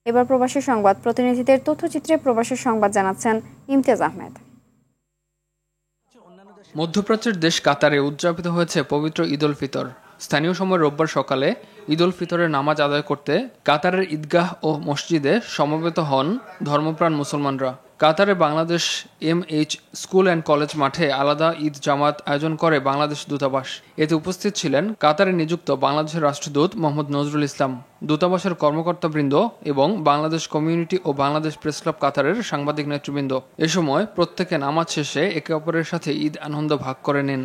এবার প্রবাসী সংবাদ প্রতিনিধিদের তথ্যচিত্রে প্রবাসী সংবাদ জানাচ্ছেন ইমতিয়াজ আহমেদ। মধ্যপ্রাচ্যের দেশ কাতারে উদযাপিত হয়েছে পবিত্র ঈদ উল ফিতর। স্থানীয় সময় রোববার সকালে ঈদ উল ফিতরের নামাজ আদায় করতে কাতারের ঈদগাহ ও মসজিদে সমবেত হন ধর্মপ্রাণ মুসলমানরা। কাতারে Bangladesh MH school and college মাঠে আলাদা ঈদ জামাত আয়োজন করে বাংলাদেশ দূতাবাস। এতে উপস্থিত ছিলেন কাতারে নিযুক্ত বাংলাদেশের রাষ্ট্রদূত মোহাম্মদ নজরুল ইসলাম, দূতাবাসের কর্মকর্তাবৃন্দ এবং বাংলাদেশ কমিউনিটি ও বাংলাদেশ প্রেস ক্লাব কাতারের সাংবাদিক নেতৃবৃন্দ। এ সময় প্রত্যেকে নামাজ শেষে একে অপরের সাথে ঈদ আনন্দ ভাগ করে নেন।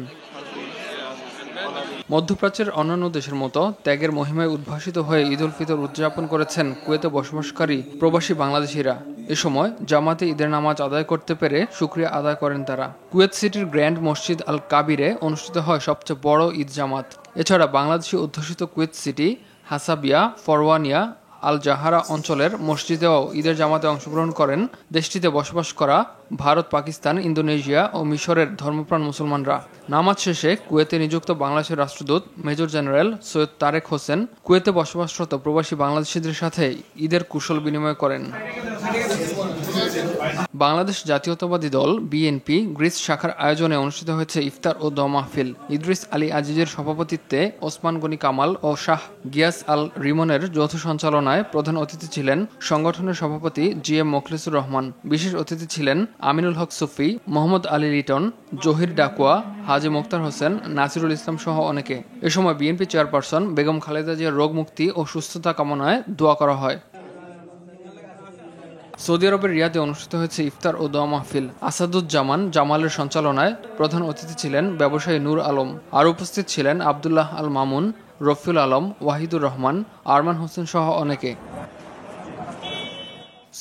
মধ্যপ্রাচ্যের অন্যান্য দেশের মতো ত্যাগের মহিমায় উদ্ভাসিত হয়ে ঈদ উল ফিতর উদযাপন করেছেন কুয়েতে বসবাসকারী প্রবাসী বাংলাদেশিরা। এ সময় জামাতে ঈদের নামাজ আদায় করতে পেরে শুকরিয়া আদায় করেন তারা। কুয়েত সিটির গ্র্যান্ড মসজিদ আল কাবিরে অনুষ্ঠিত হয় সবচেয়ে বড় ঈদ জামাত। এছাড়া বাংলাদেশি অধ্যুষিত কুয়েত সিটি, হাসাবিয়া, ফরওয়ানিয়া, আল জাহারা অঞ্চলের মসজিদেও ঈদের জামাতে অংশগ্রহণ করেন দেশটিতে বসবাস করা ভারত, পাকিস্তান, ইন্দোনেশিয়া ও মিশরের ধর্মপ্রাণ মুসলমানরা। নামাজ শেষে কুয়েতে নিযুক্ত বাংলাদেশের রাষ্ট্রদূত মেজর জেনারেল সৈয়দ তারেক হোসেন কুয়েতে বসবাসরত প্রবাসী বাংলাদেশিদের সাথে ঈদের কুশল বিনিময় করেন। বাংলাদেশ জাতীয়তাবাদী দল BNP গ্রিস শাখার আয়োজনে অনুষ্ঠিত হয়েছে ইফতার ও দোয়া মাহফিল। ইদ্রিস আলী আজিজের সভাপতিত্বে ওসমান গনি কামাল ও শাহ গিয়াস আল রিমনের যৌথ সঞ্চালনায় প্রধান অতিথি ছিলেন সংগঠনের সভাপতি GM মোখলেসুর রহমান। বিশেষ অতিথি ছিলেন আমিনুল হক সুফি, মোহাম্মদ আলী লিটন, জহির ডাকুয়া, হাজি মোক্তার হোসেন, নাসিরুল ইসলাম সহ অনেকে। এ সময় BNP চেয়ারপারসন বেগম খালেদা জিয়ার রোগ মুক্তি ও সুস্থতা কামনায় দোয়া করা হয়। সৌদি আরবের রিয়াদে অনুষ্ঠিত হয়েছে ইফতার ও দোয়া মাহফিল। আসাদুজ্জামান জামালের সঞ্চালনায় প্রধান অতিথি ছিলেন ব্যবসায়ী নূর আলম। আর উপস্থিত ছিলেন আবদুল্লাহ আল মামুন, রফিউল আলম, ওয়াহিদুর রহমান, আরমান হোসেন সহ অনেকে।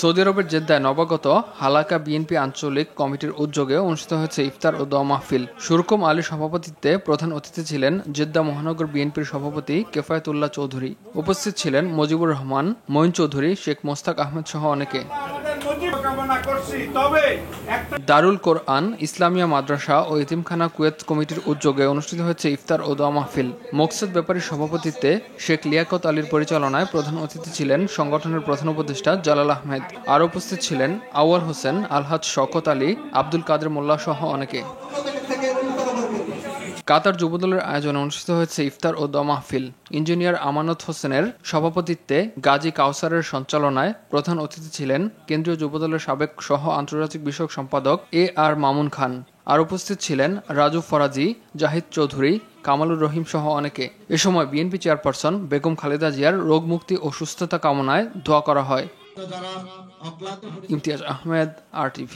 সৌদি আরবের জেদ্দায় নবাগত হালাকা BNP আঞ্চলিক কমিটির উদ্যোগে অনুষ্ঠিত হয়েছে ইফতার ও দোয়া মাহফিল। সুরকুম আলীর সভাপতিত্বে প্রধান অতিথি ছিলেন জেদ্দা মহানগর BNPর সভাপতি কেফায়েতুল্লাহ চৌধুরী। উপস্থিত ছিলেন মজিবুর রহমান, মঈন চৌধুরী, শেখ মোস্তাক আহমেদ সহ অনেকে। দারুল কোরআন ইসলামিয়া মাদ্রাসা ও এতিমখানা কুয়েত কমিটির উদ্যোগে অনুষ্ঠিত হয়েছে ইফতার ও দোয়া মাহফিল। মোকসেদ ব্যাপারীর সভাপতিত্বে শেখ লিয়াকত আলীর পরিচালনায় প্রধান অতিথি ছিলেন সংগঠনের প্রধান উপদেষ্টা জালাল আহমেদ। আর উপস্থিত ছিলেন আউয়াল হোসেন, আলহাজ শওকত আলী, আব্দুল কাদের মোল্লা সহ অনেকে। কাতার যুবদলের আয়োজনে অনুষ্ঠিত হয়েছে ইফতার ও দোয়া মাহফিল। ইঞ্জিনিয়ার আমানত হোসেনের সভাপতিত্বে গাজী কাউসারের সঞ্চালনায় প্রধান অতিথি ছিলেন কেন্দ্রীয় যুবদলের সাবেক সহ আন্তর্জাতিক বিষয়ক সম্পাদক AR মামুন খান। আর উপস্থিত ছিলেন রাজু ফরাজি, জাহিদ চৌধুরী, কামালুর রহিম সহ অনেকে। এ সময় BNP চেয়ারপারসন বেগম খালেদা জিয়ার রোগ মুক্তি ও সুস্থতা কামনায় দোয়া করা হয়। ইমতিয়াজ আহমেদ, RTV।